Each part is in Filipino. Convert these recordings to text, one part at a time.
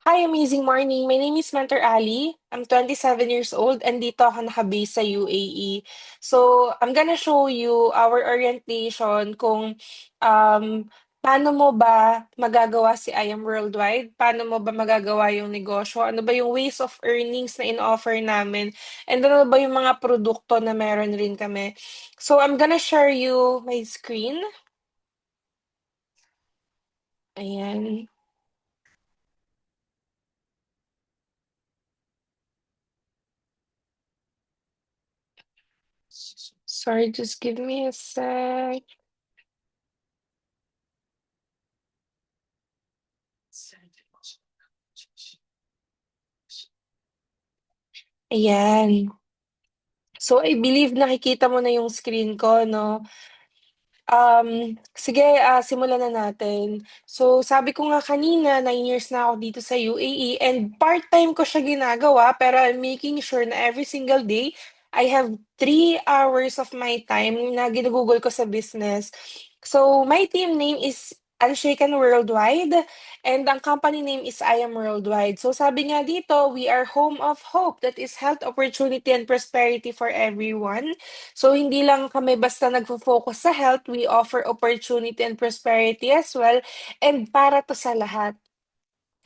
Hi, amazing morning. My name is Mentor Ali. I'm 27 years old and dito ako nakabase sa UAE. So, I'm gonna show you our orientation kung um, paano mo ba magagawa si I Am Worldwide, paano mo ba magagawa yung negosyo, ano ba yung ways of earnings na in-offer namin, and ano ba yung mga produkto na meron rin kami. So, I'm gonna share you my screen. Ayan. Sorry, just give me a sec. Ayan. So, I believe nakikita mo na yung screen ko, no? Sige, simulan na natin. So, sabi ko nga kanina, 9 years na ako dito sa UAE and part-time ko siya ginagawa pero I'm making sure na every single day, I have 3 hours of my time na ginugugol ko sa business. So, my team name is Unshaken Worldwide and ang company name is I Am Worldwide. So, sabi nga dito, we are home of hope that is health, opportunity, and prosperity for everyone. So, hindi lang kami basta nagfo-focus sa health, we offer opportunity and prosperity as well, and para to sa lahat.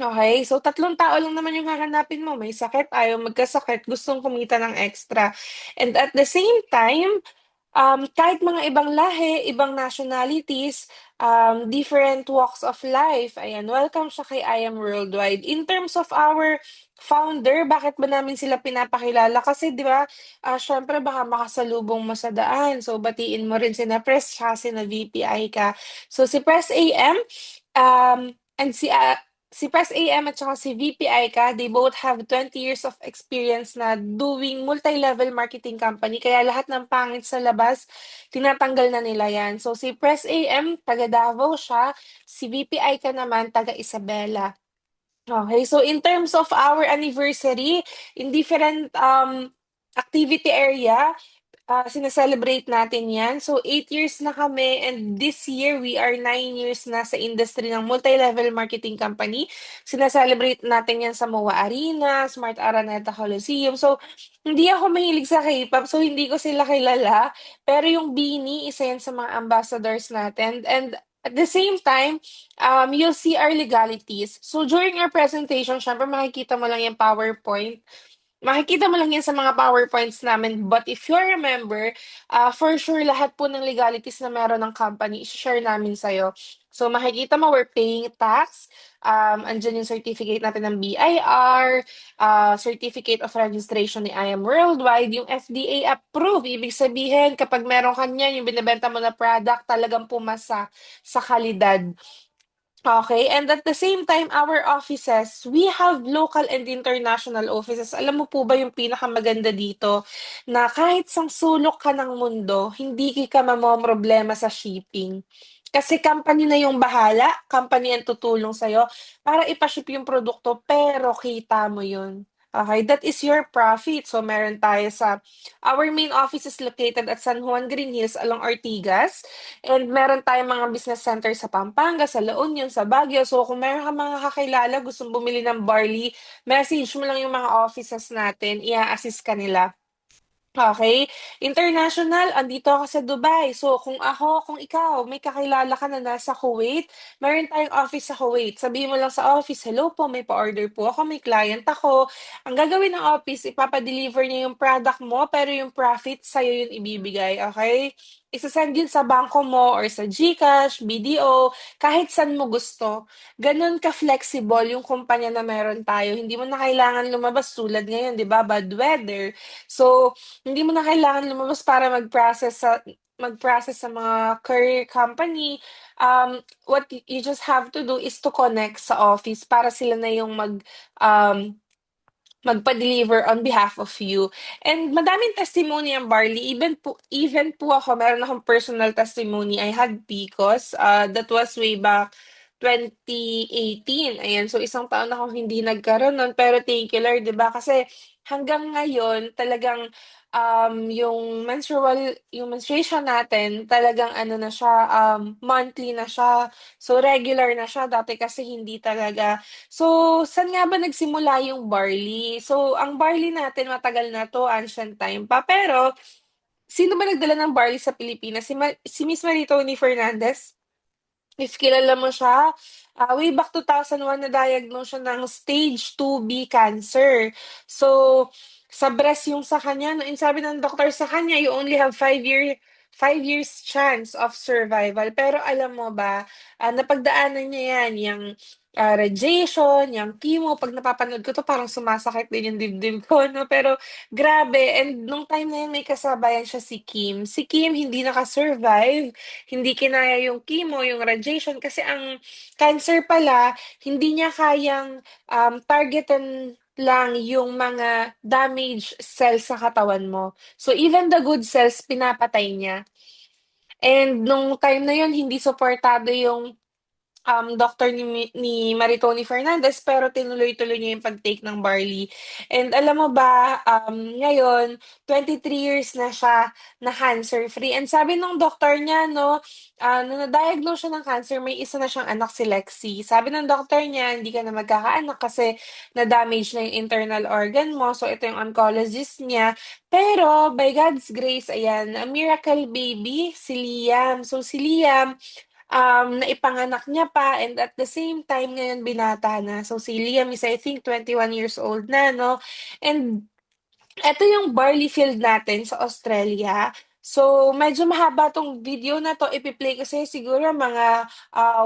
Okay, so tatlong tao lang naman yung hahanapin mo. May sakit, ayaw magkasakit, gustong kumita ng extra. And at the same time, kahit mga ibang lahi, ibang nationalities, different walks of life, ayan, welcome siya kay I Am Worldwide. In terms of our founder, bakit ba namin sila pinapakilala? Kasi di ba, syempre baka makasalubong mo sa daan. So, batiin mo rin sina Press, siya sina VPI ka. So, si Press AM, and si Press AM at saka si VPI ka, they both have 20 years of experience na doing multi-level marketing company. Kaya lahat ng pangit sa labas, tinatanggal na nila yan. So si Press AM, taga Davao siya. Si VPI ka naman, taga Isabela. Okay, so in terms of our anniversary, in different activity area, sine-celebrate natin 'yan. So 8 years na kami and this year we are 9 years na sa industry ng multi-level marketing company. Sine-celebrate natin 'yan sa MOA Arena, Smart Araneta Coliseum. So hindi ako mahilig sa K-pop, so hindi ko sila kilala. Pero yung BINI, isa 'yan sa mga ambassadors natin. And at the same time, you'll see our legalities. So during our presentation, syempre makikita mo lang yung PowerPoint. Makikita mo lang yan sa mga PowerPoints namin. But if you remember, for sure, lahat po ng legalities na meron ng company, share namin sa'yo. So makikita mo, we're paying tax. Andyan yung certificate natin ng BIR, certificate of registration ni I Am Worldwide, yung FDA approved. Ibig sabihin, kapag meron ka niyan, yung binibenta mo na product, talagang pumasa sa kalidad. Okay, and at the same time, our offices, we have local and international offices. Alam mo po ba yung pinakamaganda dito? Na kahit sang sulok ka ng mundo, hindi ka mamomroblema sa shipping. Kasi company na yung bahala, company ang tutulong sa'yo para ipaship yung produkto, pero kita mo yun. Okay, that is your profit. So, meron tayo our main office is located at San Juan Green Hills along Ortigas. And meron tayong mga business center sa Pampanga, sa La Union, sa Baguio. So kung meron ka mga kakilala, gustong bumili ng barley, message mo lang yung mga offices natin, i-assist ka nila. Okay. International, andito ako sa Dubai. So, kung ikaw, may kakilala ka na nasa Kuwait, meron tayong office sa Kuwait. Sabihin mo lang sa office, hello po, may pa-order po ako, may client ako. Ang gagawin ng office, ipapadeliver niya yung product mo, pero yung profit, sa'yo yun ibibigay. Okay? Isasend yun sa bangko mo or sa GCash, BDO, kahit saan mo gusto. Ganon ka-flexible yung kumpanya na meron tayo. Hindi mo na kailangan lumabas tulad ngayon, di ba? Bad weather. So, hindi mo na kailangan lumabas para mag-process sa mga courier company. What you just have to do is to connect sa office para sila na yung um, magpa-deliver on behalf of you. And madaming testimony ang Barley. Even po ako, meron akong personal testimony. I had PCOS. That was way back 2018. Ayan, so isang taon na akong hindi nagkaroon nun. Pero thank you Lord, di ba? Kasi hanggang ngayon, talagang yung menstruation natin talagang ano na siya, monthly na siya. So, regular na siya. Dati kasi hindi talaga. So, saan nga ba nagsimula yung barley? So, ang barley natin matagal na 'to, ancient time pa. Pero, sino ba nagdala ng barley sa Pilipinas? Si Miss Maritoni Fernandez? If kilala mo siya, way back 2001 na-diagnose siya ng stage 2B cancer. So, sa breast yung sa kanya, no, and sabi ng doktor sa kanya, you only have 5 years chance of survival. Pero alam mo ba, napagdaanan niya yan, yung radiation, yung chemo, pag napapanood ko to, parang sumasakit din yung dibdib ko, no? Pero grabe, and nung time na yun, may kasabayan siya si Kim. Si Kim hindi nakasurvive, hindi kinaya yung chemo, yung radiation kasi ang cancer pala hindi niya kayang targetan lang yung mga damaged cells sa katawan mo. So even the good cells pinapatay niya. And nung time na yun hindi suportado yung doctor ni Maritoni Fernandez pero tinuloy-tuloy niya yung pag-take ng barley. And alam mo ba, ngayon, 23 years na siya na cancer-free. And sabi nung doktor niya, no, nung na-diagnose siya ng cancer, may isa na siyang anak si Lexie. Sabi ng doktor niya, hindi ka na magkakaanak kasi na-damage na yung internal organ mo. So, ito yung oncologist niya. Pero, by God's grace, ayan, a miracle baby, si Liam. So, si Liam, naipanganak niya pa and at the same time ngayon binata na. So si Liam is I think 21 years old na, no? And eto yung barley field natin sa Australia. So medyo mahaba 'tong video na 'to, ipi-play ko sa'yo siguro mga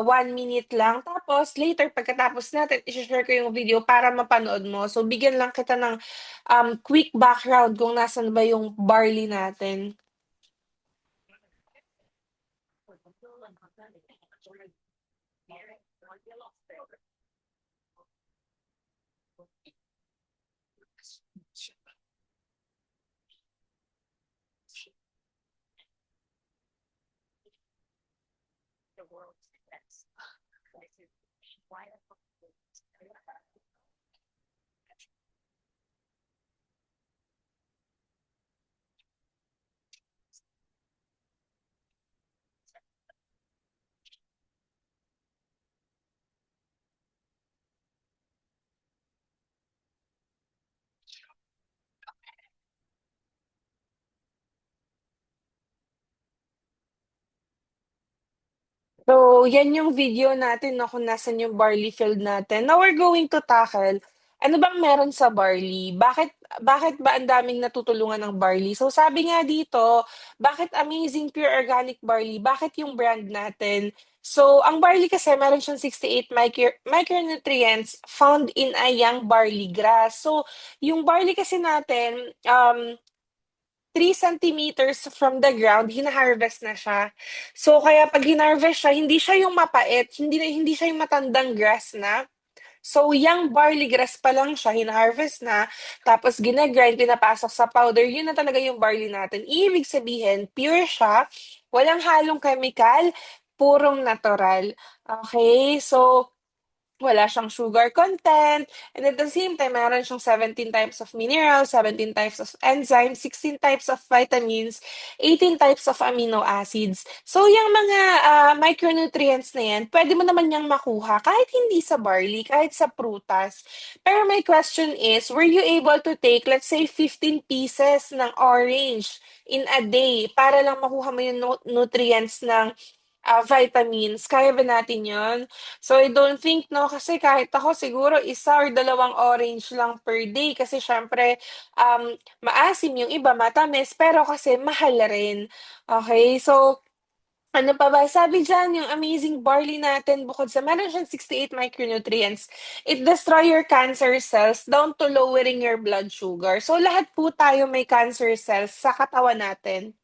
1 minute lang. Tapos later pagkatapos natin i-she-share ko yung video para mapanood mo. So bigyan lang kita ng quick background kung nasaan ba yung barley natin. So, yan yung video natin 'no, kung nasaan yung barley field natin. Now we're going to tackle, ano bang meron sa barley? Bakit ba ang daming natutulungan ng barley? So, sabi nga dito, bakit Amazing Pure Organic Barley? Bakit yung brand natin? So, ang barley kasi meron siyang 68 micronutrients found in a young barley grass. So, yung barley kasi natin, 3 centimeters from the ground, hina-harvest na siya. So, kaya 'pag hinarvest siya, hindi siya yung mapait, hindi siya yung matandang grass na. So, young barley grass pa lang siya, hina-harvest na, tapos gina-grind, pinapasok sa powder, yun na talaga yung barley natin. Ibig sabihin, pure siya, walang halong chemical, purong natural. Okay, so wala siyang sugar content, and at the same time, meron siyang 17 types of minerals, 17 types of enzymes, 16 types of vitamins, 18 types of amino acids. So, yung mga micronutrients na yan, pwede mo naman niyang makuha kahit hindi sa barley, kahit sa prutas. Pero my question is, were you able to take, let's say, 15 pieces ng orange in a day para lang makuha mo yung nutrients ng vitamins? Kaya ba natin yon? So, I don't think, no, kasi kahit ako siguro isa or dalawang orange lang per day kasi syempre maasim yung iba, matamis, pero kasi mahal rin. Okay, so ano pa ba? Sabi dyan, yung amazing barley natin, bukod sa meron siyang 68 micronutrients, it destroy your cancer cells down to lowering your blood sugar. So, lahat po tayo may cancer cells sa katawan natin.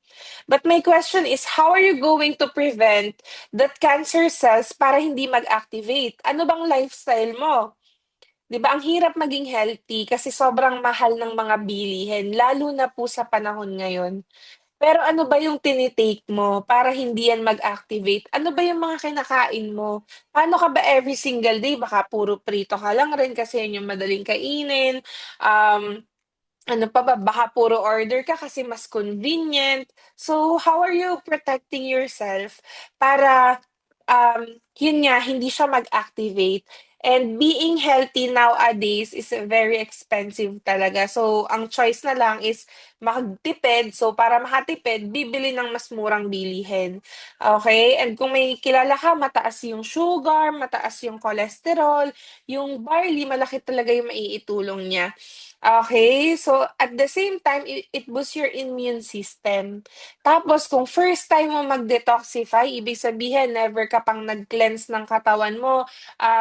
But my question is, how are you going to prevent that cancer cells para hindi mag-activate? Ano bang lifestyle mo? 'Di ba, ang hirap maging healthy kasi sobrang mahal ng mga bilihin, lalo na po sa panahon ngayon. Pero ano ba yung tinitake mo para hindi yan mag-activate? Ano ba yung mga kinakain mo? Paano ka ba every single day? Baka puro prito ka lang rin kasi yun yung madaling kainin. Um, ano pa ba, baka puro order ka kasi mas convenient. So, how are you protecting yourself para, yun nga, hindi siya mag-activate? And being healthy nowadays is very expensive talaga. So, ang choice na lang is magtipid. So, para makatipid, bibili ng mas murang bilihin. Okay? And kung may kilala ka, mataas yung sugar, mataas yung cholesterol, yung barley, malaki talaga yung maiitulong niya. Okay, so at the same time, it boosts your immune system. Tapos kung first time mo mag-detoxify, ibig sabihin never ka pang nag-cleanse ng katawan mo.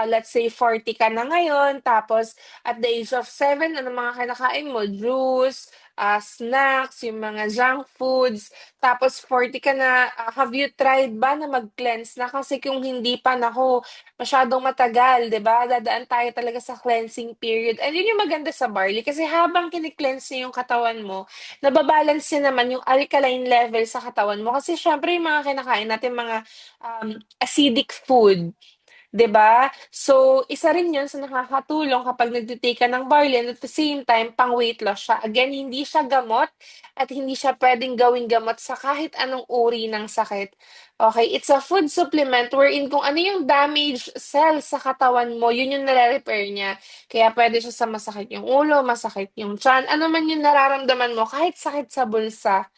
Let's say 40 ka na ngayon, tapos at the age of 7, ano mga kinakain mo? Juice, snacks, yung mga junk foods. Tapos 40 ka na, have you tried ba na mag-cleanse na? Kasi kung hindi pa, nako, masyadong matagal, 'di ba? Dadaan tayo talaga sa cleansing period. And yun yung maganda sa barley kasi habang kini-cleanse niya yung katawan mo, nababalance niya naman yung alkaline level sa katawan mo. Kasi syempre yung mga kinakain natin mga acidic food, 'di ba? So, isa rin 'yun sa nakakatulong kapag nagte-take ka ng barley and at the same time, pang-weight loss siya. Again, hindi siya gamot at hindi siya puwedeng gawing gamot sa kahit anong uri ng sakit. Okay, it's a food supplement wherein kung ano yung damaged cells sa katawan mo, 'yun yung nare-repair niya. Kaya puwede siya sa masakit yung ulo, masakit yung tiyan, ano man yung nararamdaman mo, kahit sakit sa bulsa,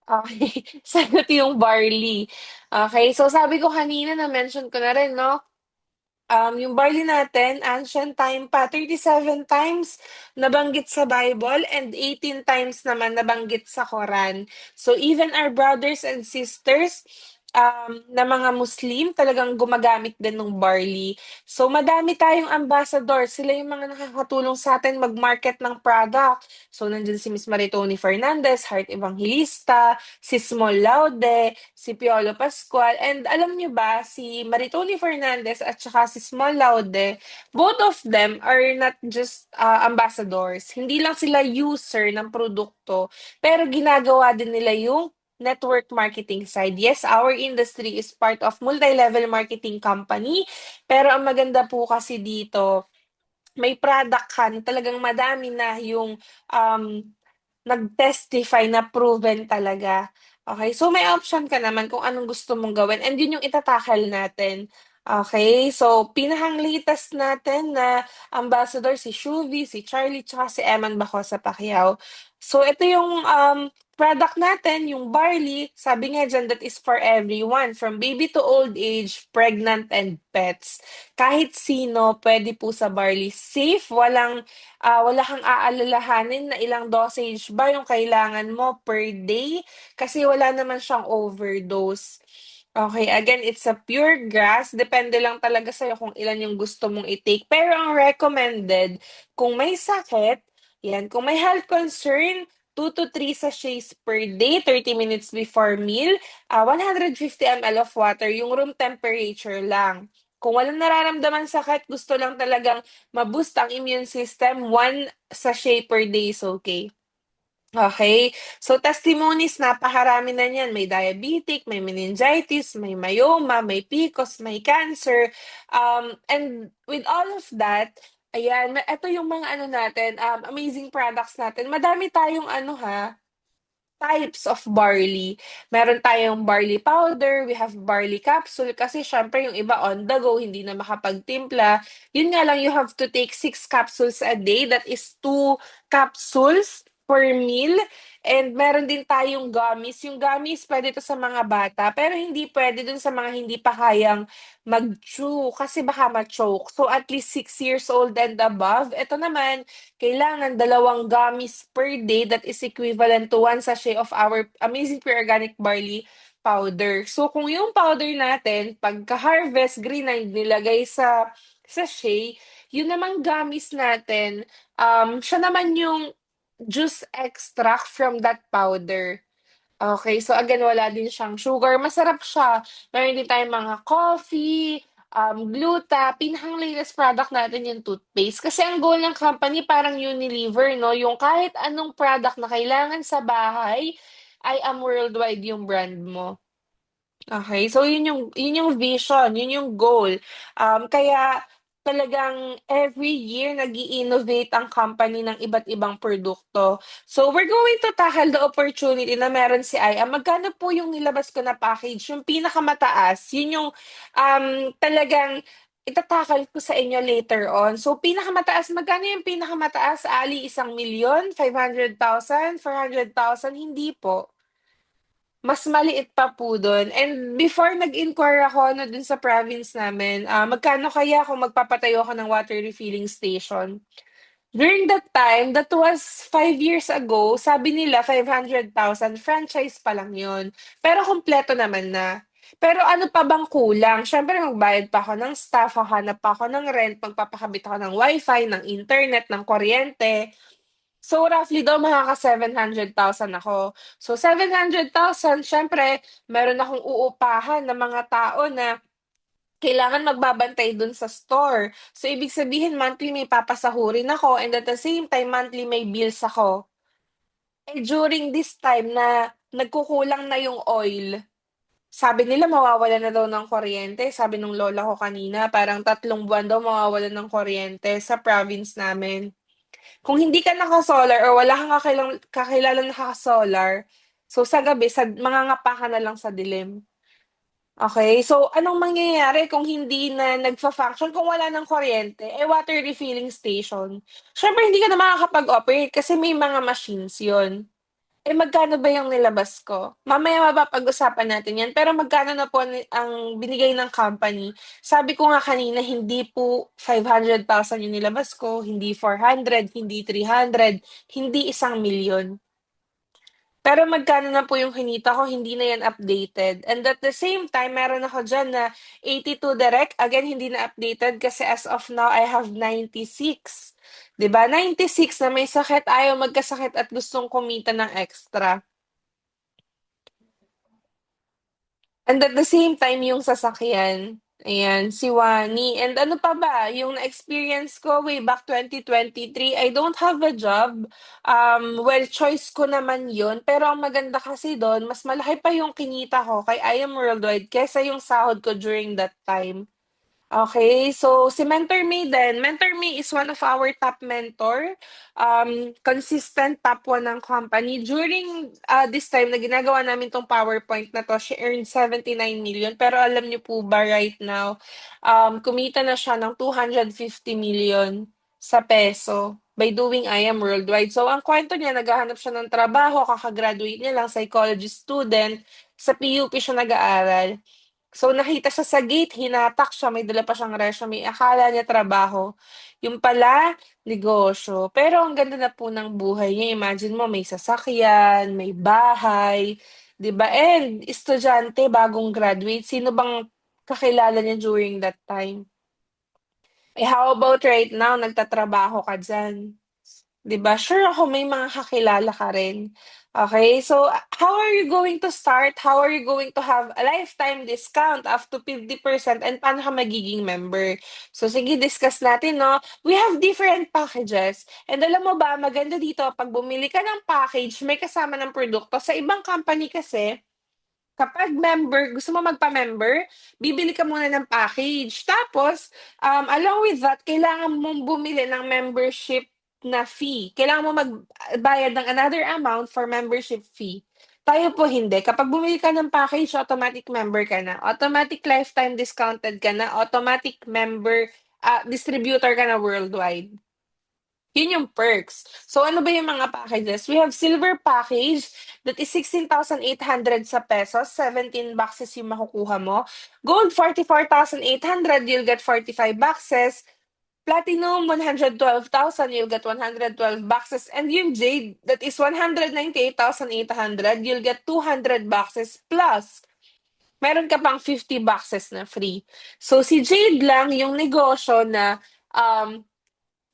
okey, sagot yung barley. Okay, so sabi ko kanina, na-mention ko na rin 'no, yung barley natin, ancient time pa, 37 times nabanggit sa Bible and 18 times naman nabanggit sa Quran. So even our brothers and sisters, na mga Muslim, talagang gumagamit din ng barley. So madami tayong ambassador, sila yung mga nakakatulong sa atin mag-market ng product. So nandiyan si Miss Maritoni Fernandez, Heart Evangelista, si Small Laude, si Piolo Pascual, and alam niyo ba, si Maritoni Fernandez at saka si Small Laude, both of them are not just ambassadors. Hindi lang sila user ng produkto, pero ginagawa din nila yung network marketing side. Yes, our industry is part of multi-level marketing company, pero ang maganda po kasi dito, may product ka na talagang madami na yung um, nag-testify na proven talaga. Okay, so may option ka naman kung anong gusto mong gawin and yun yung natin. Okay, so pinakang latest natin na ambassador si Shuvi, si Charlie, tsaka si Eman Bacosa Pacquiao. So ito yung product natin, yung barley, sabi nga dyan, that is for everyone, from baby to old age, pregnant and pets. Kahit sino, pwede po sa barley. Safe, wala kang aalalahanin na ilang dosage ba yung kailangan mo per day kasi wala naman siyang overdose. Okay, again, it's a pure grass. Depende lang talaga sa'yo kung ilan yung gusto mong i-take. Pero ang recommended, kung may sakit, yan, kung may health concern, 2 to 3 sachets per day, 30 minutes before meal, 150 ml of water, yung room temperature lang. Kung walang nararamdaman sakit, gusto lang talagang ma-boost ang immune system, 1 sachet per day is okay. Okay. So, testimonies, napakarami na niyan. May diabetic, may meningitis, may myoma, may PCOS, may cancer. And with all of that, ayan, ito yung mga ano natin, amazing products natin. Madami tayong ano ha, types of barley. Meron tayong barley powder, we have barley capsule kasi syempre yung iba on the go, hindi na makapagtimpla. Yun nga lang, you have to take 6 capsules a day. That is 2 capsules per meal. And meron din tayong gummies. Yung gummies, pwede to sa mga bata, pero hindi pwede dun sa mga hindi pa kayang mag-chew kasi baka ma-choke. So at least 6 years old and above. Ito naman, kailangan 2 gummies per day, that is equivalent to 1 sachet of our amazing pure organic barley powder. So kung yung powder natin, pagka-harvest, grinand, nilagay sa sachet, yun namang gummies natin, siya naman yung juice extract from that powder. Okay, so again, wala din siyang sugar. Masarap siya. Meron din tayong mga coffee, gluta. Pinakang latest product natin yung toothpaste. Kasi ang goal ng company parang Unilever, no? Yung kahit anong product na kailangan sa bahay, ay worldwide yung brand mo. Okay, so yun yung vision, yun yung goal. Kaya talagang every year nag-i-innovate ang company ng iba't ibang produkto. So we're going to tackle the opportunity na meron si Aya. Magkano po yung nilabas ko na package? Yung pinakamataas, yun yung talagang itatakal ko sa inyo later on. So pinakamataas, magkano yung pinakamataas? Ali, 1 milyon, 500,000, 400,000? Hindi po. Mas maliit pa po dun. And before nag-inquire ako ano dun sa province namin, magkano kaya kung magpapatayo ako ng water refilling station? During that time, that was 5 years ago, sabi nila 500,000 franchise pa lang yun. Pero kompleto naman na. Pero ano pa bang kulang? Siyempre, magbayad pa ako ng staff, hahanap pa ako ng rent, magpapakabit ako ng wifi, ng internet, ng kuryente. So, roughly daw makaka 700,000 ako. So, 700,000, syempre, meron akong uupahan ng mga tao na kailangan magbabantay dun sa store. So, ibig sabihin, monthly may papasahurin ako and at the same time, monthly may bills ako. Eh, during this time na nagkukulang na yung oil, sabi nila mawawala na daw ng kuryente. Sabi nung lola ko kanina, parang 3 buwan daw mawawala ng kuryente sa province namin. Kung hindi ka naka-solar or wala kang kakilalang naka-solar, so sa gabi, mangangapa ka na lang sa dilim. Okay? So, anong mangyayari kung hindi na nagfa-function, kung wala ng kuryente, eh, water refilling station. Siyempre, hindi ka na makakapag-operate kasi may mga machines yon. Eh, magkano ba yung nilabas ko? Mamaya mapapag-usapan natin yan. Pero magkano na po ang binigay ng company? Sabi ko nga kanina, hindi po 500,000 yung nilabas ko, hindi 400, hindi 300, hindi 1 milyon. Pero magkano na po yung kinita ko, hindi na yan updated. And at the same time, meron ako dyan na 82 direct. Again, hindi na updated kasi as of now, I have 96. 'Di ba? 96 na may sakit, ayaw magkasakit at gustong kumita ng extra. And at the same time, yung sasakyan. Ayan, si Wani. And ano pa ba, yung na-experience ko way back 2023, I don't have a job. Well, choice ko naman yun. Pero ang maganda kasi doon, mas malaki pa yung kinita ko kay I Am Worldwide kesa yung sahod ko during that time. Okay, so si Mentor Me din. Mentor Me is one of our top mentor. Consistent top one ng company. During this time na ginagawa namin tong PowerPoint na to, she earned 79 million. Pero alam niyo po ba right now, kumita na siya ng 250 million sa peso by doing I Am Worldwide. So ang kwento niya, naghahanap siya ng trabaho, kakagraduate niya lang, psychology student, sa PUP siya nag-aaral. So, nakita siya sa gate, hinatak siya, may dala pa siyang resume. Akala niya trabaho. Yung pala, negosyo. Pero ang ganda na po ng buhay niya. Imagine mo, may sasakyan, may bahay, 'di ba? And estudyante, bagong graduate. Sino bang kakilala niya during that time? Eh, how about right now, nagtatrabaho ka dyan? 'Di ba? Sure ako may mga kakilala ka rin. Okay, so how are you going to start? How are you going to have a lifetime discount up to 50%, and paano ka magiging member? So sige, discuss natin, no? We have different packages. And alam mo ba, maganda dito, pag bumili ka ng package, may kasama ng produkto. Sa ibang company kasi, kapag member, gusto mo magpa-member, bibili ka muna ng package. Tapos, along with that, kailangan mong bumili ng membership na fee. Kailangan mo magbayad ng another amount for membership fee. Tayo po hindi. Kapag bumili ka ng package, automatic member ka na. Automatic lifetime discounted ka na. Automatic member, distributor ka na worldwide. Yun yung perks. So, ano ba yung mga packages? We have silver package that is 16,800 sa pesos. 17 boxes yung makukuha mo. Gold, 44,800. You'll get 45 boxes. Platinum, 112,000. You'll get 112 boxes. And yung Jade, that is 198,800. You'll get 200 boxes plus. Meron ka pang 50 boxes na free. So, si Jade lang yung negosyo na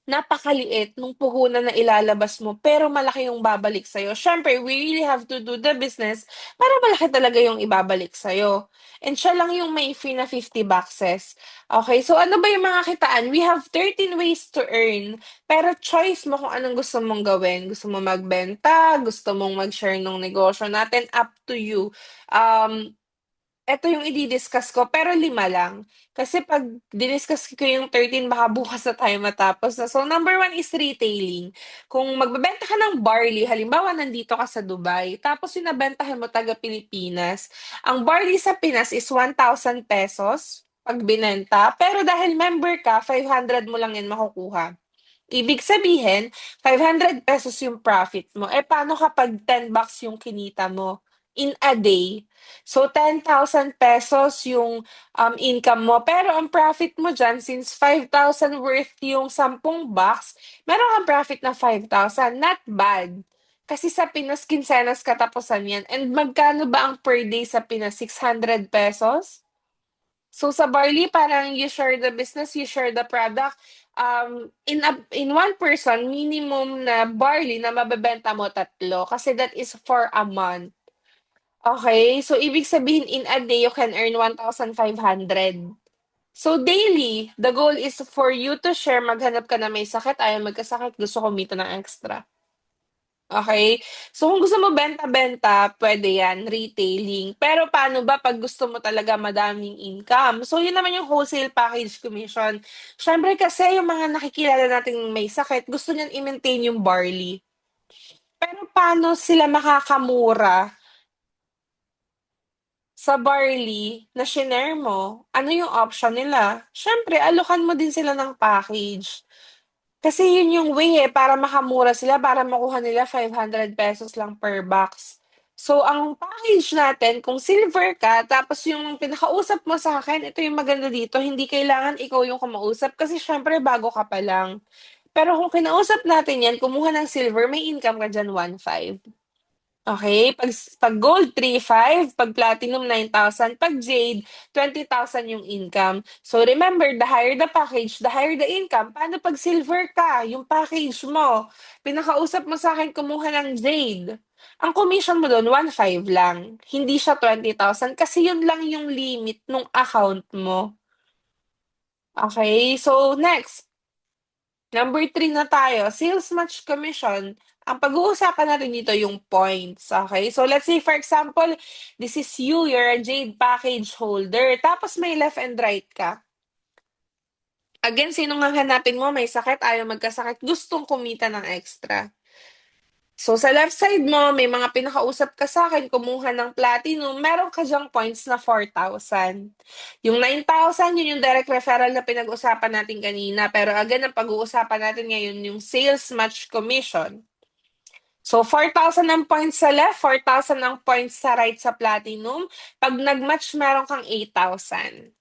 napakaliit nung puhunan na ilalabas mo, pero malaki yung babalik sa'yo. Siyempre, we really have to do the business para malaki talaga yung ibabalik sa'yo. And siya lang yung may free na 50 boxes. Okay, so ano ba yung mga kitaan? We have 13 ways to earn, pero choice mo kung anong gusto mong gawin. Gusto mo magbenta, gusto mong mag-share ng negosyo natin, up to you. Um, Eto yung idi-discuss ko, pero 5 lang. Kasi 'pag diniscuss ko yung 13 baka bukas na tayo matapos na. So, number 1 is retailing. Kung magbebenta ka ng barley, halimbawa nandito ka sa Dubai, tapos yung nabentahan mo taga Pilipinas, ang barley sa Pinas is 1,000 pesos 'pag binenta, pero dahil member ka, 500 mo lang yan makukuha. Ibig sabihin, 500 pesos yung profit mo. Eh, paano kapag 10 bucks yung kinita mo in a day? So, 10,000 pesos yung income mo. Pero ang profit mo dyan, since 5,000 worth yung 10 bucks, meron kang profit na 5,000. Not bad. Kasi sa Pinas, kinsenas katapusan yan. And magkano ba ang per day sa Pinas? 600 pesos? So sa barley, parang you share the business, you share the product. In one person, minimum na barley na mabebenta mo 3 kasi that is for a month. Okay? So ibig sabihin in a day you can earn 1,500. So daily, the goal is for you to share, maghanap ka na may sakit, ayaw magkasakit, gusto kumita ng extra. Okay. So kung gusto mo benta-benta, pwede 'yan, retailing. Pero paano ba 'pag gusto mo talaga madaming income? So yun naman yung wholesale package commission. Siyempre kasi yung mga nakikilala nating may sakit, gusto niyan i-maintain yung barley. Pero paano sila makakamura sa barley na shinare mo? Ano yung option nila? Siyempre alokan mo din sila ng package. Kasi yun yung way, eh, para makamura sila, para makuha nila 500 pesos lang per box. So, ang package natin, kung silver ka, tapos yung pinakausap mo sa akin, ito yung maganda dito, hindi kailangan ikaw yung kumausap kasi syempre bago ka pa lang. Pero kung kinausap natin yan, kumuha ng silver, may income ka dyan 1,500. Okay, 'pag gold 3,500, 'pag platinum 9,000, 'pag jade 20,000 yung income. So remember, the higher the package, the higher the income. Paano 'pag silver ka, yung package mo, pinakausap mo sa'kin kumuha ng jade, ang commission mo dun 1,500 lang, hindi siya 20,000 kasi yun lang yung limit nung account mo. Okay, so next, number 3 na tayo, sales match commission. Ang pag-uusapan natin dito yung points, okay? So let's say for example, this is you, you're a Jade package holder, tapos may left and right ka. Again, sinong hahanapin mo? May sakit, ayaw magkasakit, gustong kumita ng extra. So sa left side mo, may mga pinakausap ka sa akin, kumuha ng platinum, meron ka dyang points na 4,000. Yung 9,000, yun yung direct referral na pinag-usapan natin kanina. Pero again, ang pag-uusapan natin ngayon yung sales match commission. So 4,000 ang points sa left, 4,000 ang points sa right sa platinum. Pag nag-match, meron kang 8,000.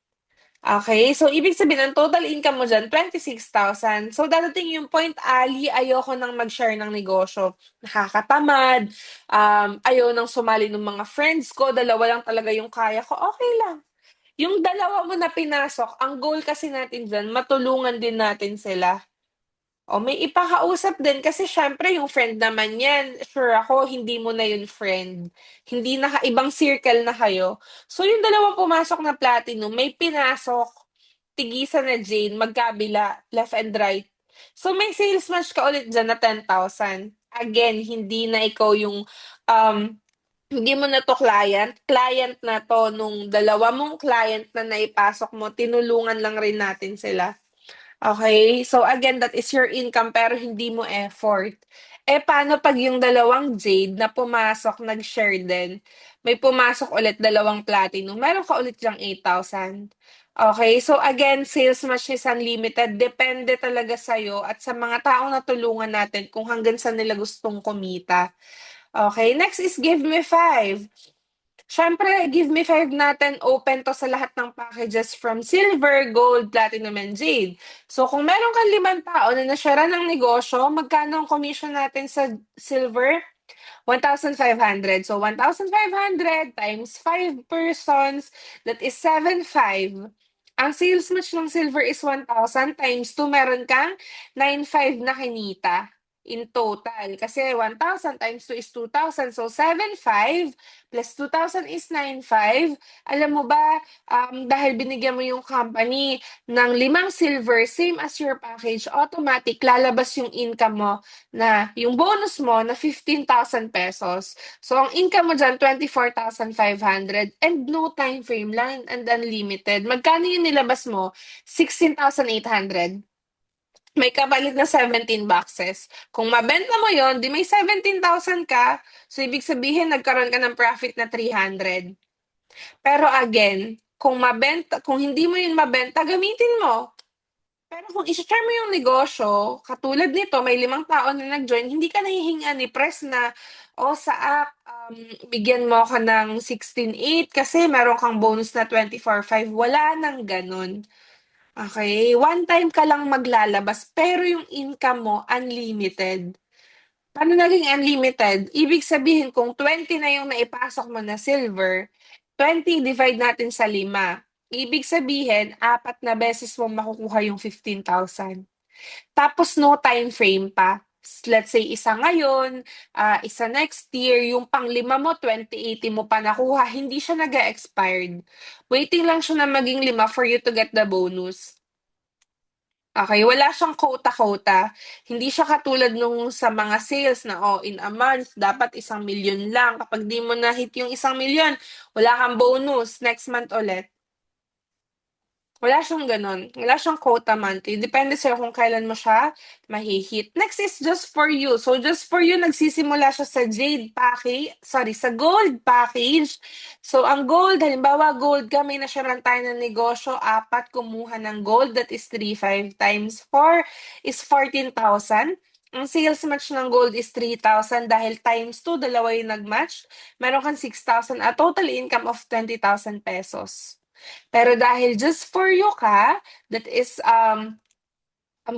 Okay, so ibig sabihin, ang total income mo dyan, 26,000. So dadating yung point, Ali, ayoko nang mag-share ng negosyo. Nakakatamad, ayaw nang sumali ng mga friends ko, dalawa lang talaga yung kaya ko, okay lang. Yung dalawa mo na pinasok, ang goal kasi natin dyan, matulungan din natin sila. O may ipakausap din kasi siyempre yung friend naman yan, sure ako hindi mo na yun friend. Hindi na ibang circle na kayo. So yung dalawang pumasok na platinum, may pinasok, tigisan na Jane, magkabila, left and right. So may sales match ka ulit dyan na 10,000. Again, hindi na ikaw yung hindi mo na 'to client, client na 'to nung dalawa mong client na naipasok mo, tinulungan lang rin natin sila. Okay, so again, that is your income pero hindi mo effort. Eh, paano 'pag yung dalawang jade na pumasok nag-share din, may pumasok ulit dalawang platinum, meron ka ulit diyang 8,000. Okay, so again, sales match is unlimited, depende talaga sa'yo at sa mga taong natulungan natin kung hanggang saan nila gustong kumita. Okay, next is Give Me Five. Siyempre, Give Me Five natin open 'to sa lahat ng packages from silver, gold, platinum, and jade. So kung meron kang 5 tao na na-sharean ng negosyo, magkano ang commission natin sa silver? 1,500. So 1,500 times 5 persons, that is 7,500. Ang sales match ng silver is 1,000 times 2, meron kang 9,500 na kinita. in total. Kasi 1,000 times 2 is 2,000. So, 7,500 plus 2,000 is 9,500. Alam mo ba, dahil binigyan mo yung company ng 5 silver, same as your package, automatic lalabas yung income mo na yung bonus mo na 15,000 pesos. So, ang income mo dyan, 24,500 and no time frame lang and unlimited. Magkano yung nilabas mo? 16,800. May kapalit na 17 boxes. Kung mabenta mo yon, di may 17,000 ka. So, ibig sabihin, nagkaroon ka ng profit na 300. Pero again, kung hindi mo yun mabenta, gamitin mo. Pero kung i-share mo yung negosyo, katulad nito, may 5 tao na nag-join, hindi ka nahihinga ni Press na, o sa app, bigyan mo ka ng 16,800 kasi meron kang bonus na 24,500. Wala nang ganun. Okay, one time ka lang maglalabas pero yung income mo unlimited. Paano naging unlimited? Ibig sabihin kung 20 na yung naipasok mo na silver, 20 divide natin sa 5. Ibig sabihin, 4 na beses mo makukuha yung 15,000. Tapos no time frame pa. Let's say isa ngayon, isa next year, yung pang-5 mo, 2080 mo pa nakuha, hindi siya nag-expired. Waiting lang siya na maging 5 for you to get the bonus. Okay, wala siyang quota-quota. Hindi siya katulad nung sa mga sales na, in a month, dapat 1,000,000 lang. Kapag di mo na-hit yung 1,000,000, wala kang bonus. Next month ulit. Wala siyang gano'n. Wala siyang quota monthly. Depende sa'yo kung kailan mo siya mahi-hit. Next is Just For You. So, Just For You, nagsisimula siya sa Jade package, sorry, sa Gold package. So, ang Gold, halimbawa, Gold ka, may nasyaran tayo ng negosyo, 4 kumuha ng Gold, that is 3,500 times 4 is 14,000. Ang sales match ng Gold is 3,000 dahil times 2, dalawa yung nag-match. Meron kang 6,000 at total income of 20,000 pesos. Pero dahil just for you ka, that is, ang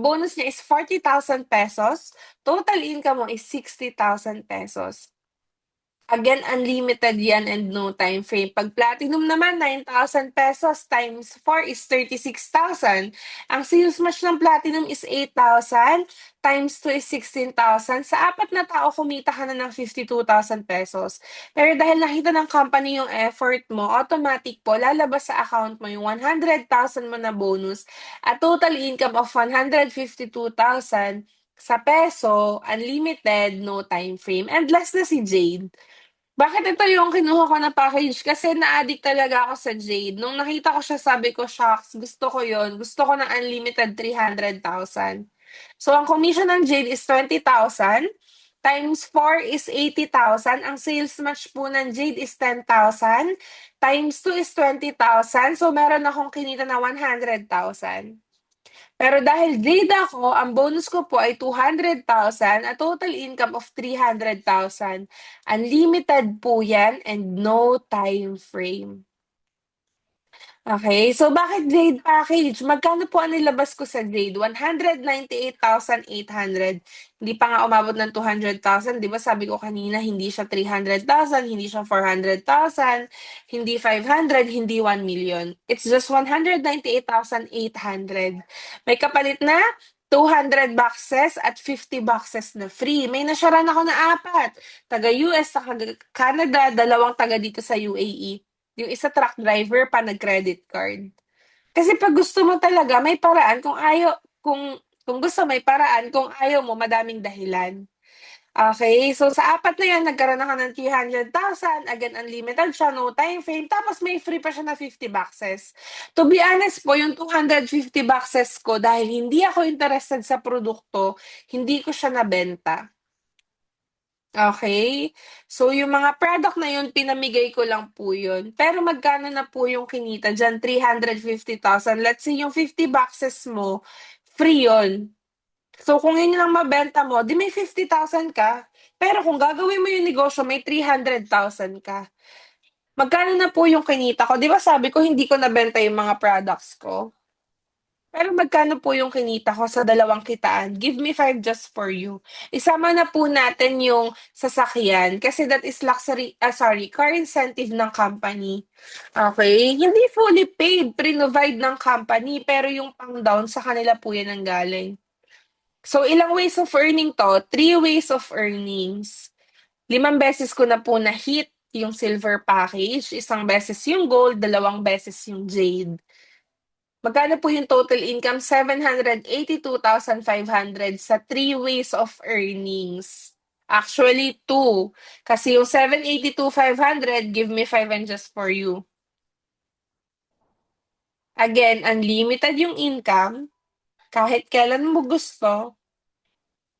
bonus niya is 40,000 pesos, total income mo is 60,000 pesos. Again, unlimited yan and no time frame. Pag platinum naman, 9,000 pesos times 4 is 36,000. Ang sales match ng platinum is 8,000 times 2 is 16,000. Sa 4 na tao, kumita ka na ng 52,000 pesos. Pero dahil nakita ng company yung effort mo, automatic po, lalabas sa account mo yung 100,000 mo na bonus at total income of 152,000 sa peso, unlimited, no time frame. And last na si Jade. Bakit ito yung kinuha ko na package? Kasi na-addict talaga ako sa Jade. Nung nakita ko siya, sabi ko, "Shocks, gusto ko yon. Gusto ko ng unlimited 300,000." So, ang commission ng Jade is 20,000 times 4 is 80,000. Ang sales match po ng Jade is 10,000 times 2 is 20,000. So, meron akong kinita na 100,000. Pero dahil grade ako, ang bonus ko po ay 200,000 at total income of 300,000. Unlimited po yan and no time frame. Okay, so bakit grade package? Magkano po ang nilabas ko sa grade? 198,800. Hindi pa nga umabot ng 200,000. Di ba sabi ko kanina, hindi siya 300,000, hindi siya 400,000, hindi 500, hindi 1,000,000. It's just 198,800. May kapalit na 200 boxes at 50 boxes na free. May nasyaran ako na 4. Taga US, taga Canada, 2 taga dito sa UAE. Yung isa truck driver pa nag-credit card. Kasi pag gusto mo talaga, may paraan. Kung gusto, may paraan. Kung ayaw mo, madaming dahilan. Okay, so sa 4 na yan, nagkaroon ako ng 300,000. Again, unlimited siya, no time frame. Tapos may free pa siya na 50 boxes. To be honest po, yung 250 boxes ko, dahil hindi ako interested sa produkto, hindi ko siya nabenta. Okay, so yung mga product na yun, pinamigay ko lang po yun. Pero magkano na po yung kinita diyan? 350,000. Let's say yung 50 boxes mo, free yun. So kung yun lang mabenta mo, di may 50,000 ka. Pero kung gagawin mo yung negosyo, may 300,000 ka. Magkano na po yung kinita ko? Di ba sabi ko, hindi ko nabenta yung mga products ko? Pero magkano po yung kinita ko sa dalawang kitaan? Give me 5 just for you. Isama na po natin yung sasakyan kasi that is luxury, car incentive ng company. Okay? Hindi fully paid, pre-provide ng company, pero yung pang down sa kanila po yan ang galing. So, ilang ways of earning to? Three ways of earnings. 5 beses ko na po na-hit yung silver package, isang beses yung gold, 2 beses yung jade. Magkano po yung total income? 782,500 sa three ways of earnings. Actually, two. Kasi yung 782,500, give me five and just for you. Again, unlimited yung income. Kahit kailan mo gusto.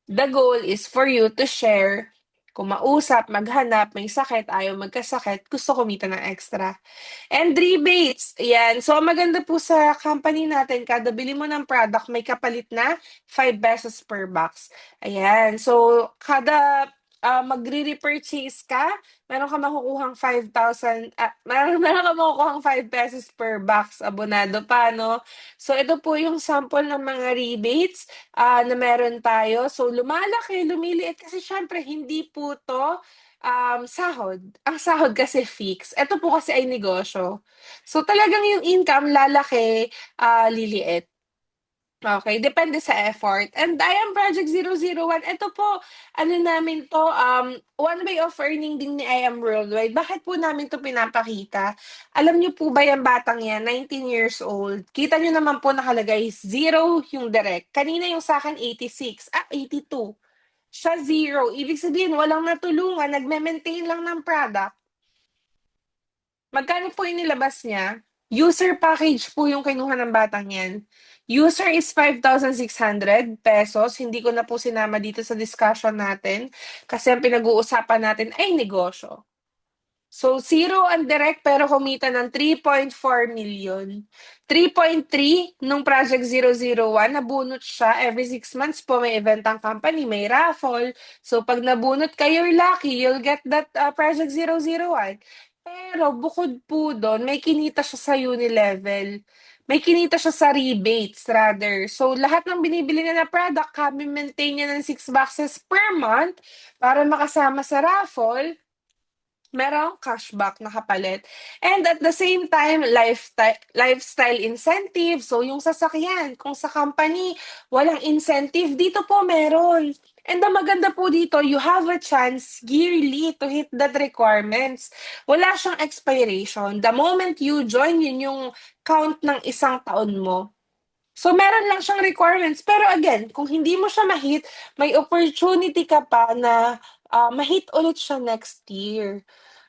The goal is for you to share. Kung mausap, maghanap, may sakit, ayaw magkasakit, gusto kumita ng extra. And rebates. Yan. So, ang maganda po sa company natin, kada bili mo ng product, may kapalit na 5 pesos per box. Ayan. So, kada magre-repurchase ka, meron ka makukuhang 5,000, meron ka makukuhang 5 pesos per box. Abonado pa, no? So, ito po yung sample ng mga rebates na meron tayo. So, lumalaki, lumiliit kasi syempre hindi po to sahod. Ang sahod kasi fix. Ito po kasi ay negosyo. So, talagang yung income lalaki, liliit. Okay, depende sa effort. And I am Project 001. Ito po, ano namin to, one way of earning din ni I am Worldwide. Bakit po namin to pinapakita? Alam niyo po ba yung batang yan, 19 years old? Kita niyo naman po nakalagay, zero yung direct. Kanina yung sa akin, 86. 82. Siya zero. Ibig sabihin, walang natulungan, nagme-maintain lang ng product. Magkano po yung nilabas niya? User package po yung kinuha ng batang yan. User is 5,600 pesos. Hindi ko na po sinama dito sa discussion natin kasi ang pinag-uusapan natin ay negosyo. So, zero ang direct pero kumita ng 3.4 million. 3.3 nung Project 001, nabunot siya. Every 6 months po may event ang company, may raffle. So, pag nabunot ka, you're lucky. You'll get that Project 001. Pero bukod po doon, may kinita siya sa Unilevel. May kinita siya sa rebates, rather. So, lahat ng binibili niya na product, kami maintain niya ng 6 boxes per month para makasama sa raffle merong cashback na kapalit. And at the same time, lifestyle incentive. So, yung sasakyan, kung sa company, walang incentive, dito po meron. And ang maganda po dito, you have a chance yearly to hit that requirements. Wala siyang expiration. The moment you join, yun yung count ng isang taon mo. So, meron lang siyang requirements. Pero again, kung hindi mo siya ma-hit, may opportunity ka pa na ma-hit ulit siya next year.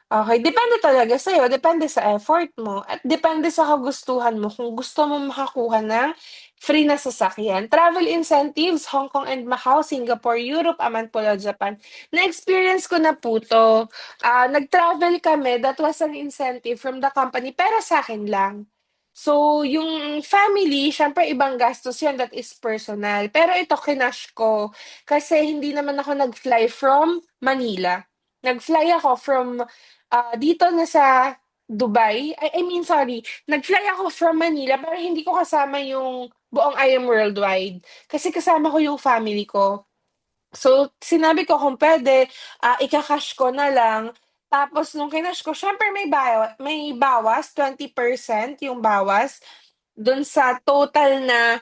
Okay, depende talaga sa'yo, depende sa effort mo, at depende sa kagustuhan mo kung gusto mo makakuha ng free na sasakyan. Travel incentives, Hong Kong and Macau, Singapore, Europe, Amanpulo, Japan. Na-experience ko na po 'to. Nag-travel kami, that was an incentive from the company, pero sa akin lang. So, yung family, siyempre ibang gastos 'yan, that is personal. Pero ito kinash ko, kasi hindi naman ako nag-fly from Manila. Nag-fly ako from dito na sa Dubai, I mean sorry, nag-fly ako from Manila pero hindi ko kasama yung buong I Am Worldwide. Kasi kasama ko yung family ko. So, sinabi ko kung puwede, ika-cash ko na lang. Tapos nung kinash ko, siyempre may bawas, 20% yung bawas dun sa total na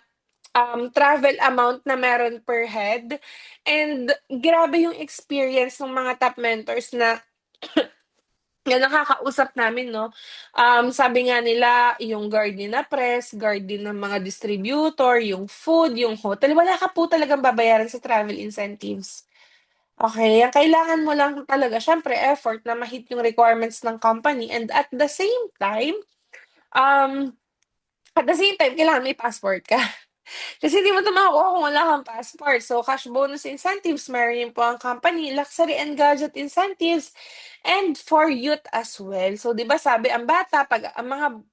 travel amount na meron per head. And grabe yung experience ng mga top mentors na nakakausap namin 'no, sabi nga nila yung guard ni na press, guard din ng mga distributor, yung food, yung hotel, wala ka po talagang babayaran sa travel incentives. Okey, ang kailangan mo lang talaga siyempre effort na ma-hit yung requirements ng company and um, at the same time kailangan may passport ka. Kasi di mo 'to makukuha kung wala kang passport. So, cash bonus incentives, meron din po ang company, luxury and gadget incentives, and for youth as well. So, di ba sabi ang bata 'pag ang mga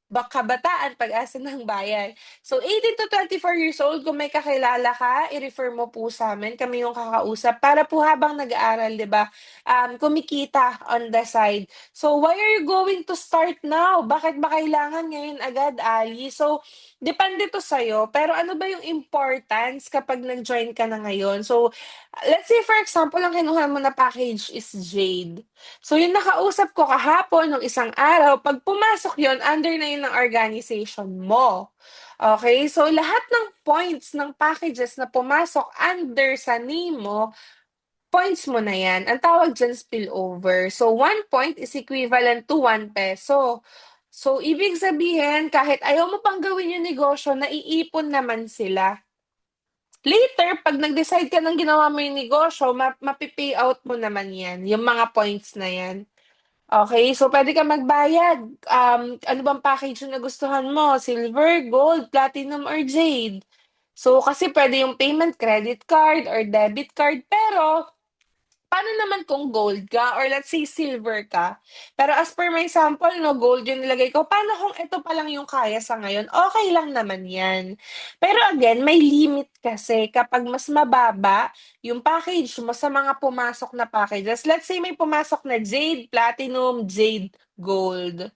kabataan pag-asa ng bayan. So, 18 to 24 years old kung may kakilala ka, i-refer mo po sa'min, kami yung kakausap para po habang nag-aaral, 'di ba, kumikita on the side. So, why are you going to start now? Bakit ba kailangan ngayon agad, Ali? So, depende 'to sa'yo, pero ano ba yung importance kapag nag-join ka na ngayon? So, let's say for example, ang kinuha mo na package is Jade. So, yung nakausap ko kahapon nung isang araw, 'pag pumasok yon under na yun ng organization mo. Okay? So, lahat ng points ng packages na pumasok under sa name mo, points mo na yan. Ang tawag dyan spillover. So, 1 point is equivalent to 1 peso. So, ibig sabihin, kahit ayaw mo pang gawin yung negosyo, naiipon naman sila. Later, pag nag-decide ka ng ginawa mo yung negosyo, mapi-pay out mo naman yan, yung mga points na yan. Okay, so pwede ka magbayad. Ano bang package yung nagustuhan mo? Silver, gold, platinum, or jade? So, kasi pwede yung payment credit card or debit card, pero paano naman kung gold ka or let's say silver ka? Pero as per my sample, no, gold yung nilagay ko. Paano kung ito pa lang yung kaya sa ngayon? Okay lang naman yan. Pero again, may limit kasi kapag mas mababa yung package mo sa mga pumasok na packages. Let's say may pumasok na jade, platinum, jade, gold.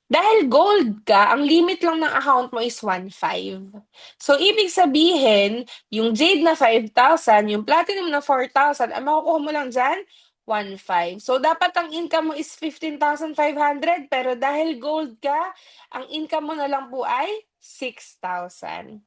Dahil gold ka, ang limit lang ng account mo is 1.5. So, ibig sabihin, yung Jade na 5,000, yung Platinum na 4,000, ang makukuha mo lang dyan, 1.5. So, dapat ang income mo is 15,500, pero dahil gold ka, ang income mo na lang po ay 6,000.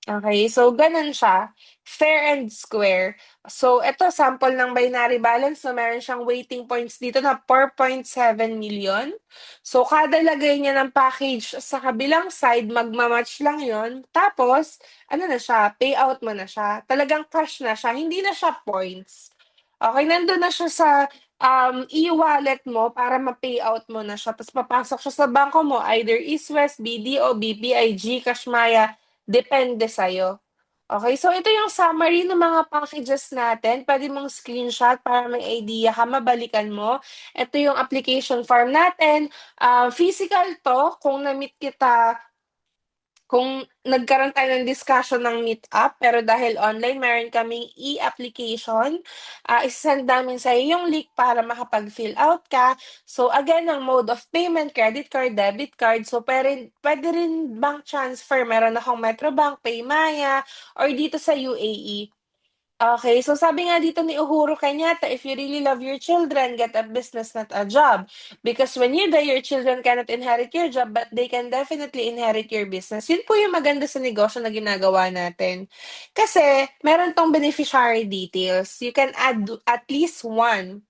Okay, so gano'n siya, fair and square. So eto sample ng binary balance, so meron siyang weighting points dito na 4.7 million. So kada lagay niya ng package sa kabilang side, magma-match lang yon. Tapos ano na siya, payout mo na siya. Talagang cash na siya, hindi na siya points. Okay, nandun na siya sa e-wallet mo para ma-payout mo na siya. Tapos papasok siya sa bangko mo, either East West, BDO, BPI, GCash, Maya, depende sa'yo. Okay, so ito yung summary ng mga packages natin. Pwede mong screenshot para may idea ka, mabalikan mo. Ito yung application form natin. Physical to, kung na-meet kita, kung nagkaroon tayo ng discussion ng meetup, pero dahil online, meron kaming e-application. Isasend namin sa yung link para makapag-fill out ka. So again, ang mode of payment, credit card, debit card. So pwede rin bank transfer. Meron akong Metrobank, Paymaya, or dito sa UAE. Okay, so sabi nga dito ni Uhuru Kenyatta, if you really love your children, get a business, not a job. Because when you die, your children cannot inherit your job, but they can definitely inherit your business. Yun po yung maganda sa negosyo na ginagawa natin. Kasi, meron tong beneficiary details. You can add at least one.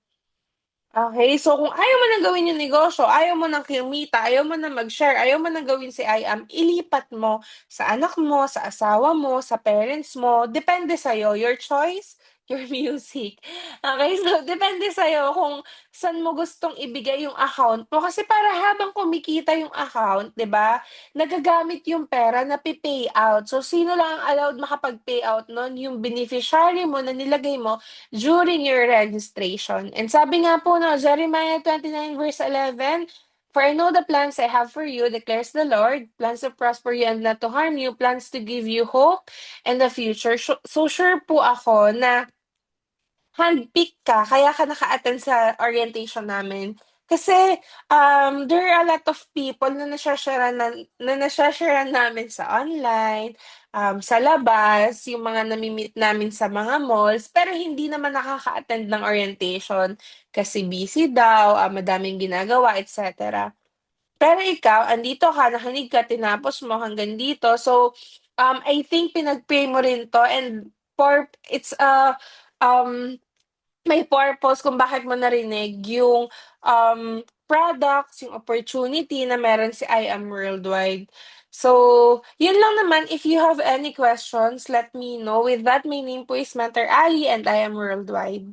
Okay, so kung ayaw mo nang gawin yung negosyo, ayaw mo nang kumita, ayaw mo nang mag-share, ayaw mo nang gawin si IAM, ilipat mo sa anak mo, sa asawa mo, sa parents mo, depende sa'yo. Your choice, your music. Okay, so depende sa'yo kung saan mo gustong ibigay yung account mo. Kasi para habang kumikita yung account, di ba, nagagamit yung pera na pay out. So, sino lang ang allowed makapag-pay out nun? Yung beneficiary mo na nilagay mo during your registration. And sabi nga po no, Jeremiah 29 verse 11, for I know the plans I have for you, declares the Lord, plans to prosper you and not to harm you, plans to give you hope and the future. So sure po ako na handpick ka, kaya ka naka-attend sa orientation namin. Kasi there are a lot of people na nasha-sharean namin sa online, sa labas, yung mga nami-meet namin sa mga malls, pero hindi naman nakaka-attend ng orientation kasi busy daw, madaming ginagawa, etc. Pero ikaw, andito ka, nakinig ka, tinapos mo hanggang dito. So, I think pinag-pray mo rin 'to and it's a may purpose kung bakit mo narinig yung, products, yung opportunity na meron si I Am Worldwide. So, yun lang naman. If you have any questions, let me know. With that, my name po is Mentor Ali and I Am Worldwide.